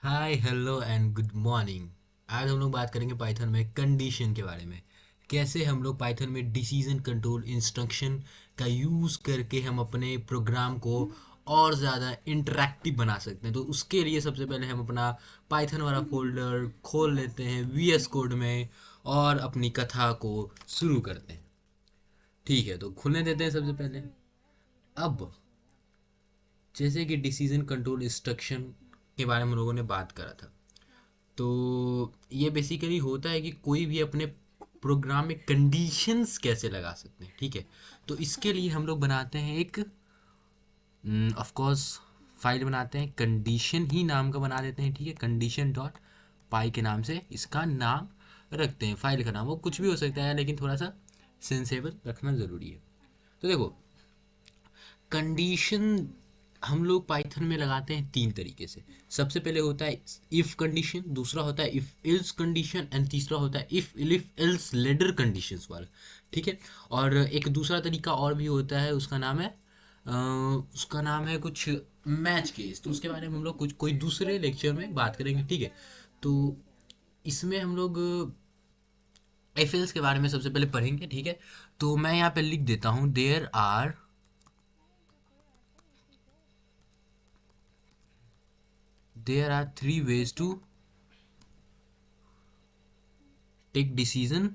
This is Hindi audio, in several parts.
Hi hello and good morning. आज हम लोग बात करेंगे पाइथन में कंडीशन के बारे में। कैसे हम लोग पाइथन में डिसीजन कंट्रोल इंस्ट्रक्शन का यूज़ करके हम अपने प्रोग्राम को और ज़्यादा इंटरेक्टिव बना सकते हैं। तो उसके लिए सबसे पहले हम अपना पाइथन वाला फोल्डर खोल लेते हैं वीएस कोड में और अपनी कथा को शुरू करते हैं। ठीक है, तो खुलने देते हैं सबसे पहले। अब जैसे कि डिसीजन कंट्रोल इंस्ट्रक्शन के बारे में हम लोगों ने बात करा था, तो ये बेसिकली होता है कि कोई भी अपने प्रोग्राम में कंडीशंस कैसे लगा सकते हैं। ठीक है, तो इसके लिए हम लोग बनाते हैं एक ऑफ कोर्स फाइल बनाते हैं, कंडीशन ही नाम का बना देते हैं। ठीक है, कंडीशन डॉट पाई के नाम से इसका नाम रखते हैं। फाइल का नाम वो कुछ भी हो सकता है, लेकिन थोड़ा सा सेंसेबल रखना ज़रूरी है। तो देखो, कंडीशन हम लोग पाइथन में लगाते हैं तीन तरीके से। सबसे पहले होता है इफ कंडीशन, दूसरा होता है इफ एल्स कंडीशन एंड तीसरा होता है इफ एल्स लेडर कंडीशंस वाला। ठीक है, और एक दूसरा तरीका और भी होता है, उसका नाम है कुछ मैच केस। तो उसके बारे में हम लोग कुछ कोई दूसरे लेक्चर में बात करेंगे। ठीक है, तो इसमें हम लोग इफ एल्स के बारे में सबसे पहले पढ़ेंगे। ठीक है, तो मैं यहाँ पे लिख देता हूँ there are three ways to take decision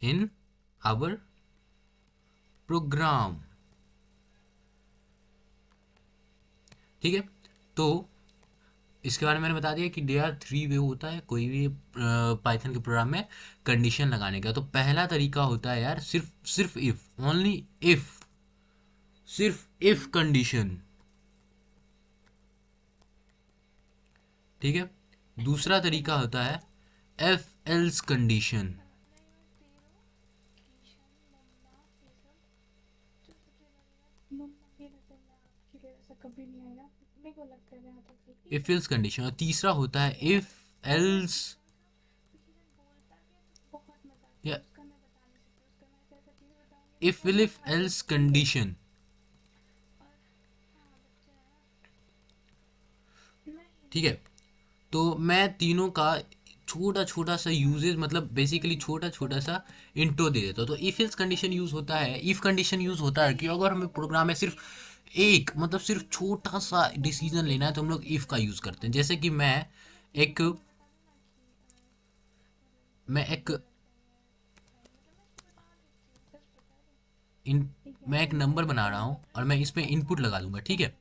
in our program। ठीक है, तो इसके बारे में मैंने बता दिया कि दे आर थ्री वे होता है कोई भी पाइथन के प्रोग्राम में कंडीशन लगाने का। तो पहला तरीका होता है यार, सिर्फ सिर्फ इफ, ओनली इफ, सिर्फ इफ कंडीशन। ठीक है, दूसरा तरीका होता है F else condition. If else condition, और तीसरा होता है इफ एल्स या इफ एल्स कंडीशन। ठीक है, तो मैं तीनों का छोटा छोटा सा यूजेज, मतलब बेसिकली छोटा छोटा सा इंट्रो दे देता हूँ। तो इफ एल्स कंडीशन यूज होता है, इफ कंडीशन यूज होता है कि अगर हमें प्रोग्राम में सिर्फ एक, मतलब सिर्फ छोटा सा डिसीजन लेना है, तो हम लोग इफ का यूज करते हैं। जैसे कि एक मैं एक इन मैं एक नंबर बना रहा हूँ और मैं इस पे इनपुट लगा दूंगा। ठीक है,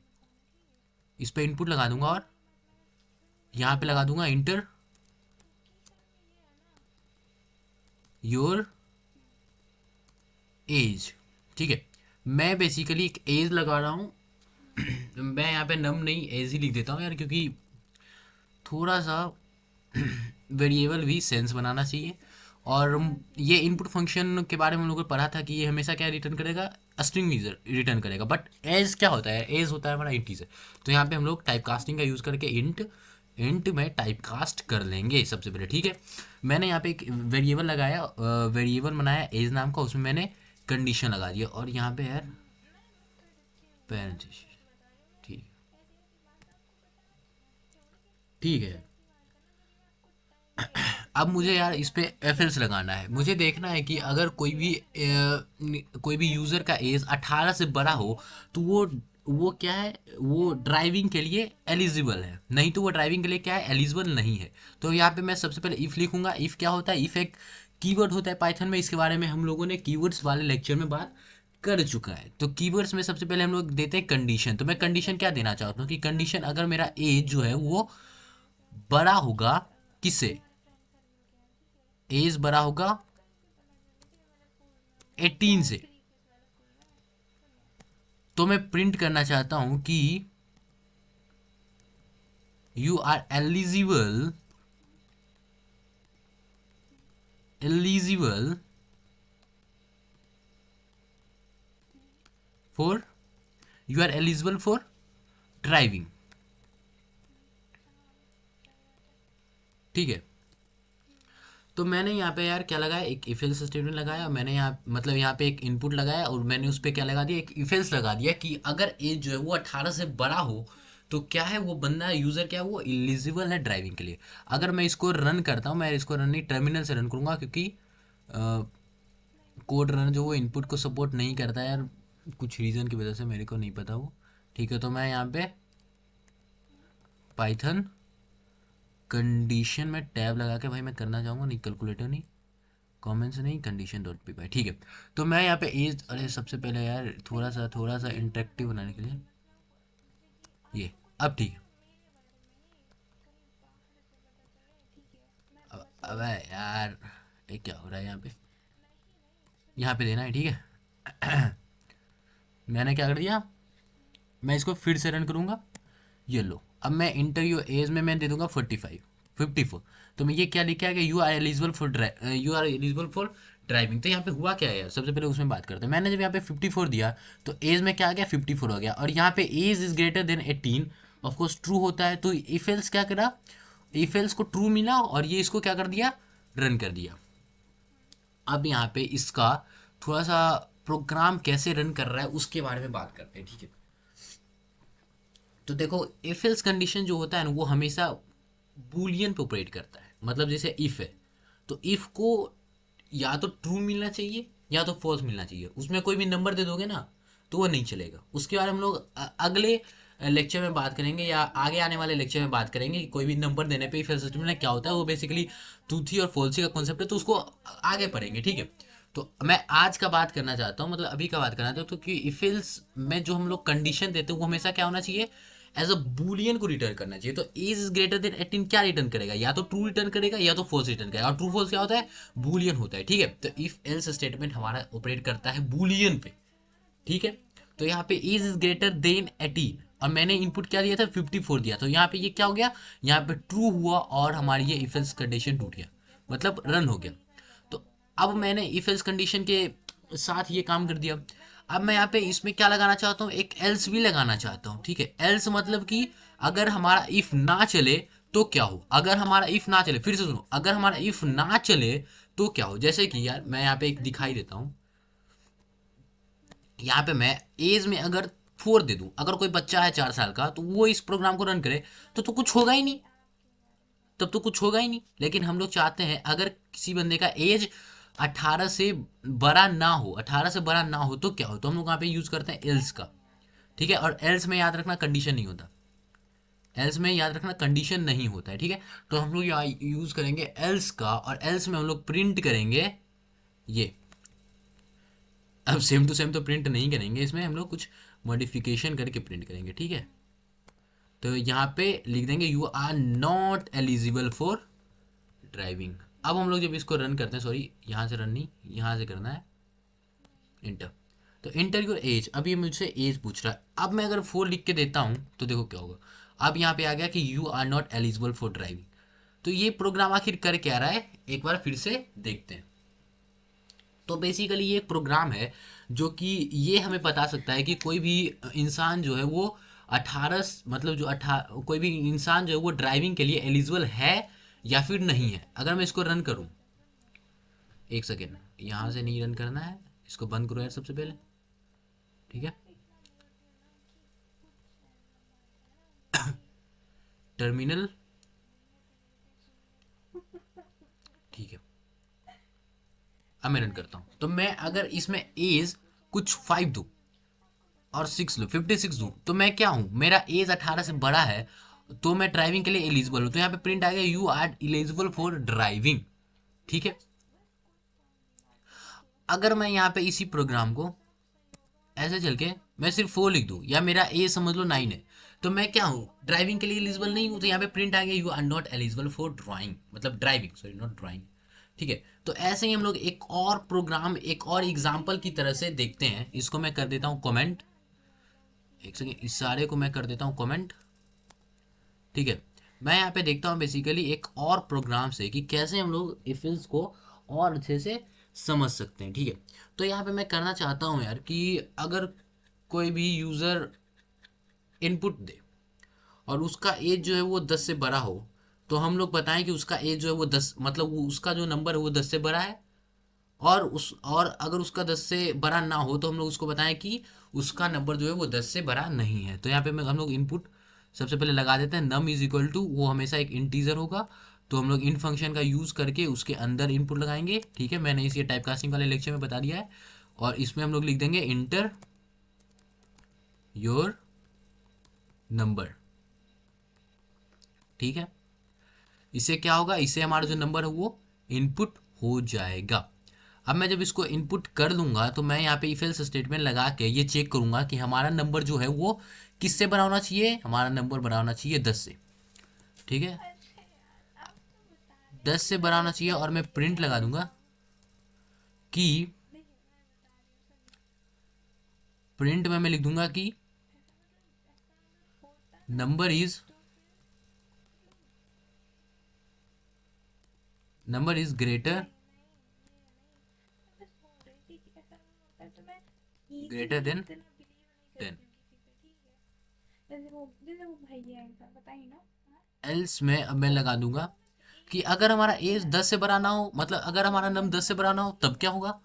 इस पे इनपुट लगा दूंगा और यहाँ पे लगा दूंगा इंटर योर एज। ठीक है, मैं बेसिकली एक एज लगा रहा हूँ। मैं यहाँ पे नम नहीं एज ही लिख देता हूँ यार, क्योंकि थोड़ा सा वेरिएबल भी सेंस बनाना चाहिए। और ये इनपुट फंक्शन के बारे में हम लोगों ने पढ़ा था कि ये हमेशा क्या रिटर्न करेगा, स्ट्रिंग रिटर्न करेगा। बट एज क्या होता है, एज होता है हमारा इंटीजर। तो यहाँ पे हम लोग टाइप कास्टिंग का यूज़ करके इंट इंट में टाइप कास्ट कर लेंगे सबसे पहले। ठीक है, मैंने यहाँ पे एक वेरिएबल लगाया, वेरिएबल बनाया एज नाम का, उसमें मैंने कंडीशन लगा दिया और यहाँ पे यार पैरेंथेसिस। ठीक, ठीक है। अब मुझे यार इस पे एफ लगाना है। मुझे देखना है कि अगर कोई भी यूज़र का एज 18 से बड़ा हो, तो वो क्या है, वो ड्राइविंग के लिए एलिजिबल है, नहीं तो वो ड्राइविंग के लिए क्या है, एलिजिबल नहीं है। तो यहाँ पे मैं सबसे पहले इफ़ लिखूंगा। इफ़ क्या होता है, इफ़ एक कीवर्ड होता है पाइथन में। इसके बारे में हम लोगों ने कीवर्ड्स वाले लेक्चर में बात कर चुका है। तो कीवर्ड्स में सबसे पहले हम लोग देते हैं कंडीशन। तो मैं कंडीशन क्या देना चाहता हूँ कि कंडीशन अगर मेरा एज जो है वो बड़ा होगा, किससे, एज बड़ा होगा 18 से, तो मैं प्रिंट करना चाहता हूं कि you are eligible for you are eligible for driving. ठीक है, तो मैंने यहाँ पे यार क्या लगाया, एक इफ एल्स स्टेटमेंट लगाया, मैंने यहाँ मतलब यहाँ पे एक इनपुट लगाया और मैंने उस पर क्या लगा दिया, एक इफ एल्स लगा दिया कि अगर एज जो है वो 18 से बड़ा हो तो क्या है, वो बंदा यूज़र क्या है, वो एलिजिबल है ड्राइविंग के लिए। अगर मैं इसको रन करता हूँ, मैं इसको रन नहीं टर्मिनल से रन करूँगा क्योंकि कोड रन जो वो इनपुट को सपोर्ट नहीं करता है यार, कुछ रीज़न की वजह से, मेरे को नहीं पता वो। ठीक है, तो मैं यहाँ पे पाइथन कंडीशन में टैब लगा के भाई मैं करना चाहूँगा, नहीं कैलकुलेटर नहीं, कमेंट्स नहीं, कंडीशन डॉट पी पाई। ठीक है, तो मैं यहाँ पे एज, अरे सबसे पहले यार थोड़ा सा इंटरेक्टिव बनाने के लिए ये, अब ठीक है। अबे यार ये क्या हो रहा है यहाँ पे देना है, ठीक है। मैंने क्या कर दिया, मैं इसको फिर से रन करूँगा, ये लो, अब मैं इंटर योर एज में मैं दे दूंगा 54। तो मैं ये क्या लिखा है कि you are eligible for driving. तो यहाँ पे हुआ क्या है यार, सबसे पहले उसमें बात करते हैं। मैंने जब यहाँ पे 54 दिया तो एज में क्या आ गया, 54 हो गया, और यहाँ पे age is greater than 18 of course true होता है। तो इफ एल्स क्या करा, इफ एल्स को ट्रू मिला और ये इसको क्या कर दिया, रन कर दिया। अब यहाँ पे इसका थोड़ा सा प्रोग्राम कैसे रन कर रहा है उसके बारे में बात करते हैं, ठीक है। तो देखो इफ एल्स कंडीशन जो होता है ना वो हमेशा बूलियन पे ऑपरेट करता है। मतलब जैसे इफ है तो इफ को या तो ट्रू मिलना चाहिए या तो फॉल्स मिलना चाहिए, उसमें कोई भी नंबर दे दोगे ना तो वो नहीं चलेगा। उसके बारे में हम लोग अगले लेक्चर में बात करेंगे या आगे आने वाले लेक्चर में बात करेंगे कि कोई भी नंबर देने पे इफ एल्स सिस्टम में क्या होता है। वो बेसिकली ट्रूथी और फॉल्सी का कॉन्सेप्ट है, तो उसको आगे पढ़ेंगे, ठीक है। तो मैं आज का बात करना चाहता हूँ, मतलब अभी का बात करना चाहता हूँ, तो कि इफ एल्स में जो हम लोग कंडीशन देते हैं वो हमेशा क्या होना चाहिए, एज अ बूलियन को रिटर्न करना चाहिए। तो एज इज ग्रेटर देन 18 क्या रिटर्न करेगा, या तो ट्रू रिटर्न करेगा या तो फॉल्स रिटर्न करेगा। और ट्रू फॉल्स क्या होता है, बूलियन होता है, ठीक है। तो इफ एल्स स्टेटमेंट हमारा ऑपरेट करता है बूलियन पे, ठीक है। तो यहाँ पे एज इज ग्रेटर देन 18 और मैंने इनपुट क्या दिया था, 54 दिया। तो यहाँ पे ये क्या हो गया, यहाँ पे ट्रू हुआ और हमारी ये इफ एल्स कंडीशन टूट गया, मतलब रन हो गया। तो अब मैंने इफ एल्स कंडीशन के साथ ये काम कर दिया। अब मैं यहाँ पे इसमें क्या लगाना चाहता हूँ, एक एल्स भी लगाना चाहता हूँ, ठीक है। एल्स मतलब कि अगर हमारा इफ ना चले तो क्या हो, अगर हमारा इफ ना चले, फिर से सुनो, अगर हमारा इफ ना चले तो क्या हो। जैसे कि यार मैं यहाँ पे एक दिखाई देता हूँ, यहाँ पे मैं एज में अगर 4 दे दूं, अगर कोई बच्चा है 4 साल का तो वो इस प्रोग्राम को रन करे तो कुछ होगा ही नहीं, तब तो कुछ होगा ही नहीं। लेकिन हम लोग चाहते हैं अगर किसी बंदे का एज 18 से बड़ा ना हो, 18 से बड़ा ना हो तो क्या हो, तो हम लोग यहाँ पे यूज करते हैं एल्स का, ठीक है। और एल्स में याद रखना कंडीशन नहीं होता, एल्स में याद रखना कंडीशन नहीं होता है, ठीक है। तो हम लोग यहाँ यूज करेंगे एल्स का, और एल्स में हम लोग प्रिंट करेंगे ये। अब सेम टू सेम तो प्रिंट नहीं करेंगे, इसमें हम लोग कुछ मॉडिफिकेशन करके प्रिंट करेंगे, ठीक है। तो यहाँ पे लिख देंगे you are not eligible for driving. अब हम लोग जब इसको रन करते हैं, सॉरी यहाँ से रन नहीं, यहाँ से करना है इंटर। तो इंटर योर एज, अब ये मुझसे एज पूछ रहा है। अब मैं अगर 4 लिख के देता हूँ तो देखो क्या होगा, अब यहाँ पे आ गया कि you are not eligible for driving. तो ये प्रोग्राम आखिर कर क्या रहा है, एक बार फिर से देखते हैं। तो बेसिकली ये एक प्रोग्राम है जो कि ये हमें बता सकता है कि कोई भी इंसान जो है वो 18, मतलब जो कोई भी इंसान जो है वो ड्राइविंग के लिए एलिजिबल है या फिर नहीं है। अगर मैं इसको रन करूं, एक सेकेंड, यहाँ से नहीं रन करना है, इसको बंद करो यार सबसे पहले, ठीक है। टर्मिनल, ठीक है। अब मैं रन करता हूँ, तो मैं अगर इसमें एज कुछ 5 दूँ और 6 लो, 56 दूँ, तो मैं क्या हूँ, मेरा एज 18 से बड़ा है तो मैं ड्राइविंग के लिए एलिजिबल हूँ। तो यहाँ पे प्रिंट आ गया you are eligible for driving, ठीक है। अगर मैं यहाँ पे इसी प्रोग्राम को ऐसे चल के मैं सिर्फ 4 लिख दूँ या मेरा एज समझ लो 9 है, तो मैं क्या हूँ, ड्राइविंग के लिए एलिजिबल नहीं हूँ। तो यहाँ पे प्रिंट आ गया you are not eligible for drawing, मतलब ड्राइविंग, सॉरी नॉट ड्राइंग, ठीक है। तो ऐसे ही हम लोग एक और प्रोग्राम, एक और एग्जाम्पल की तरह से देखते हैं। इसको मैं कर देता हूँ कमेंट, एक सेकेंड, इस सारे को मैं कर देता हूँ कमेंट, ठीक है। मैं यहाँ पे देखता हूँ बेसिकली एक और प्रोग्राम से कि कैसे हम लोग इफ एल्स को और अच्छे से समझ सकते हैं, ठीक है। तो यहाँ पे मैं करना चाहता हूँ यार कि अगर कोई भी यूज़र इनपुट दे और उसका एज जो है वो 10 से बड़ा हो, तो हम लोग बताएं कि उसका एज जो है वो 10, मतलब वो उसका जो नंबर है वो 10 से बड़ा है, और अगर उसका 10 से बड़ा ना हो तो हम लोग उसको बताएं कि उसका नंबर जो है वो 10 से बड़ा नहीं है। तो यहाँ पे हम लोग इनपुट सबसे पहले लगा देते हैं, नम इज इक्वल टू, वो हमेशा एक इंटीजर होगा, तो हम लोग इन फंक्शन का यूज करके उसके अंदर इनपुट लगाएंगे। ठीक है, मैंने इसे टाइप कास्टिंग वाले लेक्चर में बता दिया है। और इसमें हम लोग लिख देंगे इंटर योर नंबर। ठीक है, इससे क्या होगा, इससे हमारा जो नंबर है वो इनपुट हो जाएगा। अब मैं जब इसको इनपुट कर दूंगा तो मैं यहाँ पे इफ एल्स स्टेटमेंट लगा के ये चेक करूंगा कि हमारा नंबर जो है वो किससे बड़ा होना चाहिए, हमारा नंबर बड़ा होना चाहिए 10 से। ठीक है, 10 से बड़ा होना चाहिए, और मैं प्रिंट लगा दूंगा कि प्रिंट में मैं लिख दूंगा कि number is greater then 10। Else में अब मैं लगा दूंगा कि अगर हमारा एज 10 से बड़ा ना हो, मतलब अगर हमारा नम 10 से बड़ा ना हो तब क्या होगा,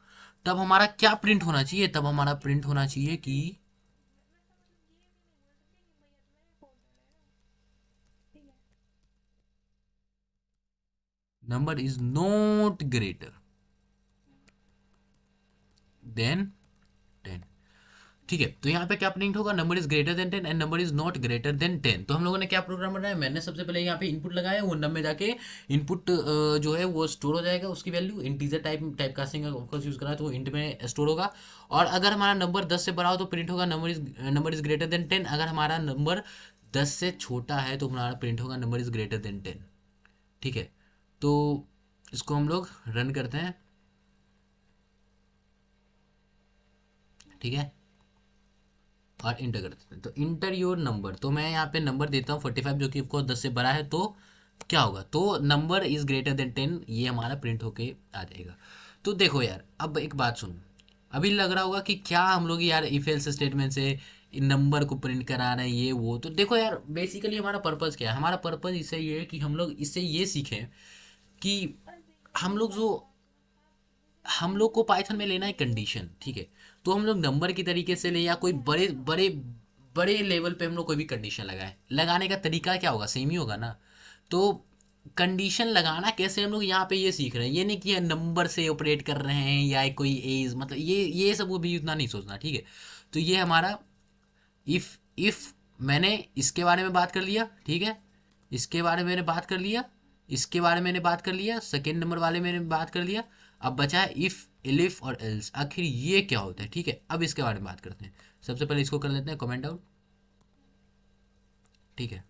तब हमारा क्या प्रिंट होना चाहिए, तब हमारा प्रिंट होना चाहिए कि number is not greater than 10। ठीक है, तो यहाँ पे क्या प्रिंट होगा, number is greater then 10 and number is not greater than 10। तो हम लोगों ने क्या प्रोग्राम बनाया, मैंने सबसे पहले यहाँ पे इनपुट लगाया, वो नंबर में जाके इनपुट जो है वो स्टोर हो जाएगा, उसकी वैल्यू इंटीजर टाइप कास्टिंग का ऑफकोर्स यूज करा है तो वो इंट में स्टोर होगा। और अगर हमारा नंबर 10 से बड़ा हो तो प्रिंट होगा नंबर इज ग्रेटर देन 10। अगर हमारा नंबर 10 से छोटा है तो हमारा प्रिंट होगा नंबर इज ग्रेटर देन 10। ठीक है, तो इसको हम लोग रन करते हैं। ठीक है, और इंटर कर देते हैं, तो इंटर योर नंबर, तो मैं यहाँ पे नंबर देता हूँ 45 जो कि आपको 10 से बड़ा है, तो क्या होगा, तो नंबर इज ग्रेटर देन 10, ये हमारा प्रिंट होके आ जाएगा। तो देखो यार, अब एक बात सुनो, अभी लग रहा होगा कि क्या हम लोग यार इफ एल्स स्टेटमेंट से इन नंबर को प्रिंट करा रहे हैं ये वो, तो देखो यार बेसिकली हमारा पर्पज़ क्या है, हमारा पर्पज़ इससे ये है कि हम लोग इससे ये सीखें कि हम लोग जो हम लोग को पाइथन में लेना है कंडीशन। ठीक है, तो हम लोग नंबर की तरीके से ले या कोई बड़े बड़े बड़े लेवल पे हम लोग कोई भी कंडीशन लगाए, लगाने का तरीका क्या होगा, सेम ही होगा ना। तो कंडीशन लगाना कैसे हम लोग यहाँ पे ये सीख रहे हैं, ये नहीं कि नंबर से ऑपरेट कर रहे हैं या कोई एज, मतलब ये सब वो भी उतना नहीं सोचना। ठीक है, तो ये हमारा इफ मैंने इसके बारे में बात कर लिया। ठीक है, इसके बारे में मैंने बात कर लिया, इसके बारे में मैंने बात कर लिया, सेकेंड नंबर वाले मैंने बात कर लिया। अब बचा है इफ, इलिफ और एल्स, आखिर ये क्या होता है। ठीक है, अब इसके बारे में बात करते हैं। सबसे पहले इसको कर लेते हैं कमेंट आउट। ठीक है,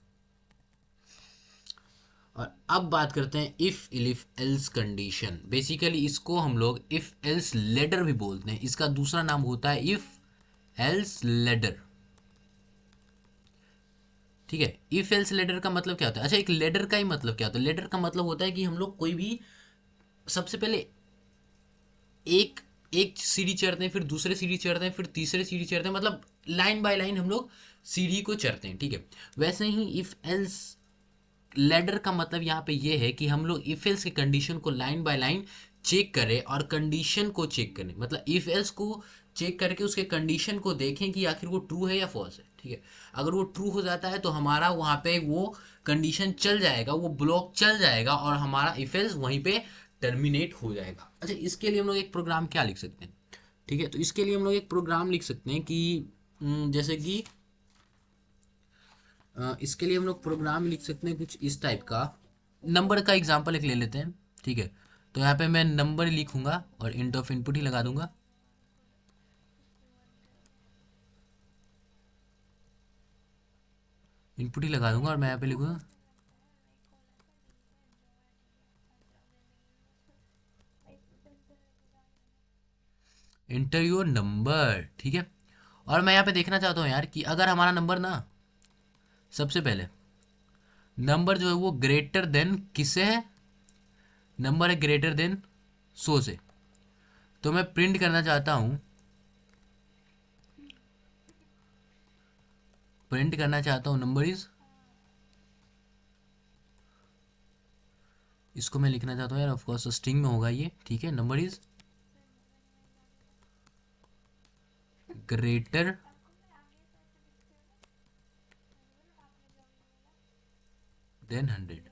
और अब बात करते हैं इफ इलिफ एल्स कंडीशन। बेसिकली इसको हम लोग इफ एल्स लेडर भी बोलते हैं, इसका दूसरा नाम होता है इफ एल्स लेडर। ठीक है, इफ एल्स लेडर का मतलब क्या होता है, अच्छा एक लेडर का ही मतलब क्या होता है, लेडर का मतलब होता है कि हम लोग कोई भी सबसे पहले एक एक सीढ़ी चढ़ते हैं, फिर दूसरे सीढ़ी चढ़ते हैं, फिर तीसरे सीढ़ी चढ़ते हैं, मतलब लाइन बाय लाइन हम लोग सीढ़ी को चढ़ते हैं। ठीक है, वैसे ही इफ एल्स लेडर का मतलब यहाँ पे ये है कि हम लोग इफ एल्स की कंडीशन को लाइन बाय लाइन चेक करें और कंडीशन को चेक करें, मतलब इफ एल्स को चेक करके उसके कंडीशन को देखें कि आखिर वो ट्रू है या फॉल्स है। ठीक है, अगर वो ट्रू हो जाता है तो हमारा वहाँ पे वो कंडीशन चल जाएगा, वो ब्लॉक चल जाएगा और हमारा इफ एल्स वहीं पे टर्मिनेट हो जाएगा। अच्छा, इसके लिए हम लोग एक प्रोग्राम क्या लिख सकते हैं। ठीक है, तो इसके लिए हम लोग एक प्रोग्राम लिख सकते हैं कि जैसे कि इसके लिए हम लोग प्रोग्राम लिख सकते हैं कुछ इस टाइप का। नंबर का एग्जांपल एक ले लेते हैं। ठीक है, तो यहाँ पे मैं नंबर लिखूंगा और इंट ऑफ इनपुट ही लगा दूंगा। इनपुट ही लगा दूंगा और मैं यहाँ पे लिखूंगा इंटर योर नंबर। ठीक है, और मैं यहाँ पे देखना चाहता हूँ यार कि अगर हमारा नंबर ना, सबसे पहले नंबर जो है वो ग्रेटर देन किससे है, नंबर है ग्रेटर देन 100 से, तो मैं प्रिंट करना चाहता हूँ, नंबर इज इसको मैं लिखना चाहता हूँ यार, ऑफकोर्स स्ट्रिंग में होगा ये, ठीक है। Number is greater then 100।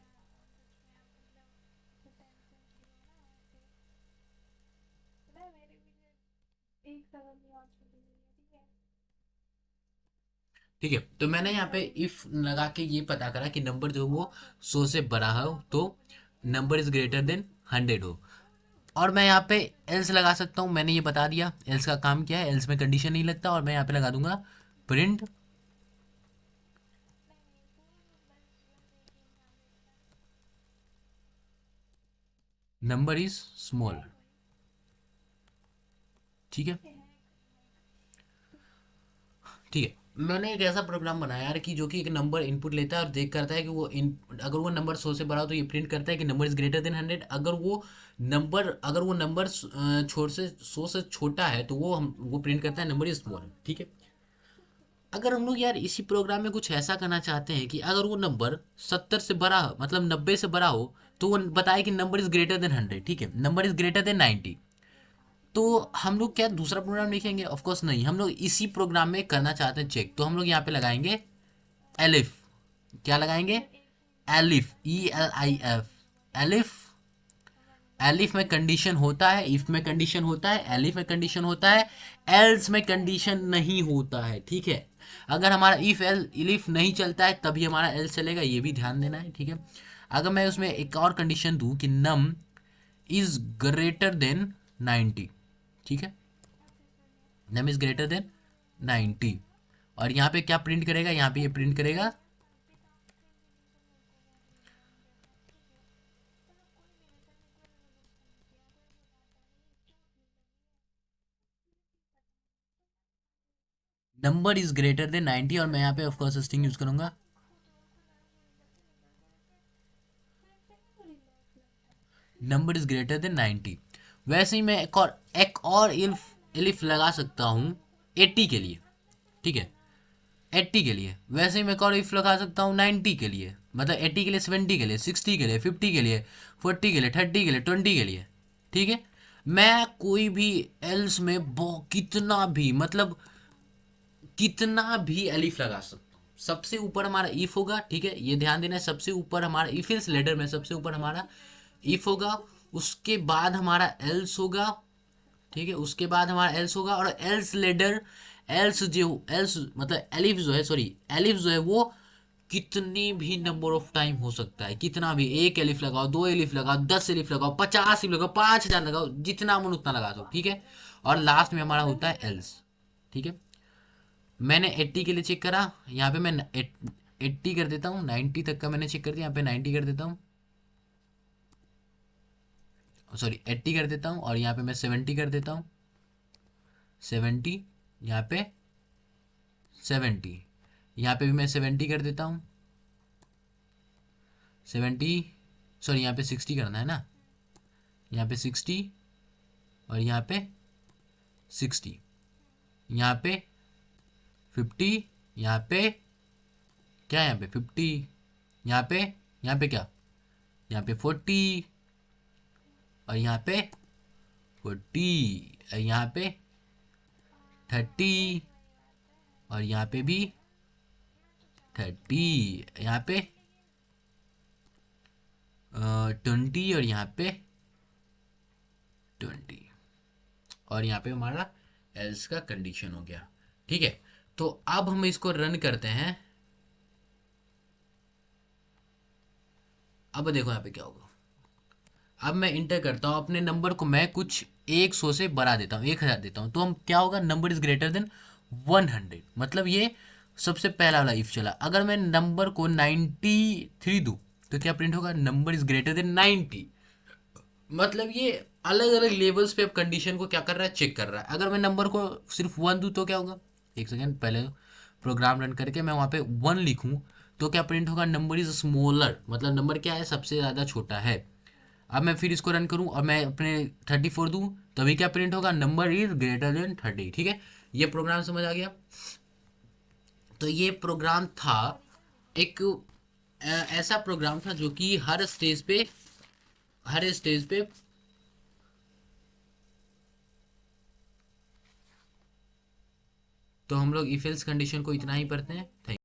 ठीक है, तो मैंने यहाँ पे इफ लगा के ये पता करा कि नंबर जो वो 100 से बड़ा हो तो नंबर इज ग्रेटर देन 100 हो। और मैं यहाँ पे एल्स लगा सकता हूँ, मैंने ये बता दिया एल्स का काम क्या है, एल्स में कंडीशन नहीं लगता। और मैं यहाँ पे लगा दूंगा प्रिंट नंबर इज स्मॉल, ठीक है। ठीक है, मैंने एक ऐसा प्रोग्राम बनाया यार कि जो कि एक नंबर इनपुट लेता है और देख करता है कि वो इन अगर वो नंबर 100 से बड़ा हो तो ये प्रिंट करता है कि नंबर इज ग्रेटर देन 100। अगर वो नंबर छोड़ से 100 से छोटा है तो वो प्रिंट करता है नंबर इज स्मॉल, ठीक है। अगर हम लोग यार इसी प्रोग्राम में कुछ ऐसा करना चाहते हैं कि अगर वो नंबर 70 से बड़ा हो, मतलब 90 से बड़ा हो, तो वो बताए कि नंबर इज ग्रेटर देन 100, ठीक है, नंबर इज ग्रेटर देन 90, तो हम लोग क्या दूसरा प्रोग्राम लिखेंगे? ऑफ कोर्स नहीं, हम लोग इसी प्रोग्राम में करना चाहते हैं चेक, तो हम लोग यहाँ पे लगाएंगे एलिफ। क्या लगाएंगे? Elif, ELIF, elif. एलिफ में कंडीशन होता है, इफ में कंडीशन होता है, एलिफ में कंडीशन होता है, एल्स में कंडीशन नहीं होता है, ठीक है। अगर हमारा इफ एल इलिफ नहीं चलता है तभी हमारा एल चलेगा, ये भी ध्यान देना है, ठीक है। अगर मैं उसमें एक और कंडीशन दूं कि नम इज ग्रेटर देन 90, ठीक है, नम इज ग्रेटर देन 90, और यहाँ पे क्या प्रिंट करेगा? यहाँ पे ये प्रिंट करेगा नंबर इज ग्रेटर देन 90, और मैं यहाँ पे ऑफकोर्स स्ट्रिंग यूज करूंगा नंबर इज ग्रेटर देन 90। वैसे ही मैं एक और इलिफ लगा सकता हूँ 80 के लिए, ठीक है, 80 के लिए। वैसे ही मैं एक और इफ लगा सकता हूँ 90 के लिए, मतलब 80 के लिए, 70 के लिए, 60 के लिए, 50 के लिए, 40 के लिए, 30 के लिए, 20 के लिए, ठीक है। मैं कोई भी एल्स में कितना भी एलिफ लगा सकता हूँ। सबसे ऊपर हमारा इफ होगा, ठीक है, ये ध्यान देना है, सबसे ऊपर हमारा इफ इस लेटर में सबसे ऊपर हमारा इफ होगा, उसके बाद हमारा एल्स होगा, ठीक है, उसके बाद हमारा एल्स होगा, और एल्स लेडर एल्स मतलब एलिफ जो है, सॉरी एलिफ जो है वो कितनी भी नंबर ऑफ टाइम हो सकता है, कितना भी, एक एलिफ लगाओ, दो एलिफ लगाओ, 10 एलिफ लगाओ, 50 एलिफ लगाओ, 5,000 लगाओ, जितना मन उतना लगा दो, ठीक है। और लास्ट में हमारा होता है एल्स, ठीक है। मैंने 80 के लिए चेक करा, यहाँ पे मैं 80 कर देता हूँ, 90 तक का मैंने चेक कर दिया, यहाँ पे 90 कर देता हूँ, सॉरी 80 कर देता हूँ, और यहाँ पे मैं 70 कर देता हूँ, 70, यहाँ पे 70, यहाँ पे भी मैं 70 कर देता हूँ, 70, सॉरी यहाँ पे 60 करना है ना, यहाँ पे 60, और यहाँ पे 60, यहाँ पे 50, यहाँ पे क्या है, यहाँ पे 50, यहाँ पे क्या, यहाँ पे 40, और यहाँ पे 40, और यहाँ पे 30, और यहाँ पे भी 30, यहाँ पे 20, और यहाँ पे 20, और यहाँ पे हमारा एल्स का कंडीशन हो गया, ठीक है। तो अब हम इसको रन करते हैं, अब देखो यहाँ पे क्या होगा। अब मैं इंटर करता हूँ अपने नंबर को, मैं कुछ 100 से बढ़ा देता हूँ, 1000 देता हूँ, तो हम क्या होगा, नंबर इज ग्रेटर देन 100, मतलब ये सबसे पहला वाला इफ चला। अगर मैं नंबर को 93 दूँ तो क्या प्रिंट होगा, नंबर इज ग्रेटर देन 90, मतलब ये अलग अलग लेवल्स पे अब कंडीशन को क्या कर रहा है, चेक कर रहा है। अगर मैं नंबर को सिर्फ 1 दूँ तो क्या होगा, एक सेकेंड पहले प्रोग्राम रन करके मैं वहाँ पे 1 लिखूँ तो क्या प्रिंट होगा, नंबर इज स्मॉलर, मतलब नंबर क्या है, सबसे ज़्यादा छोटा है। अब मैं फिर इसको रन करूं और मैं अपने 34 दूं, तभी क्या प्रिंट होगा, नंबर इज ग्रेटर देन 30, ठीक है। ये प्रोग्राम समझ आ गया। तो ये प्रोग्राम था एक ऐसा प्रोग्राम था जो कि हर स्टेज पे हर स्टेज पे। तो हम लोग इफ एल्स कंडीशन को इतना ही पढ़ते हैं। थैंक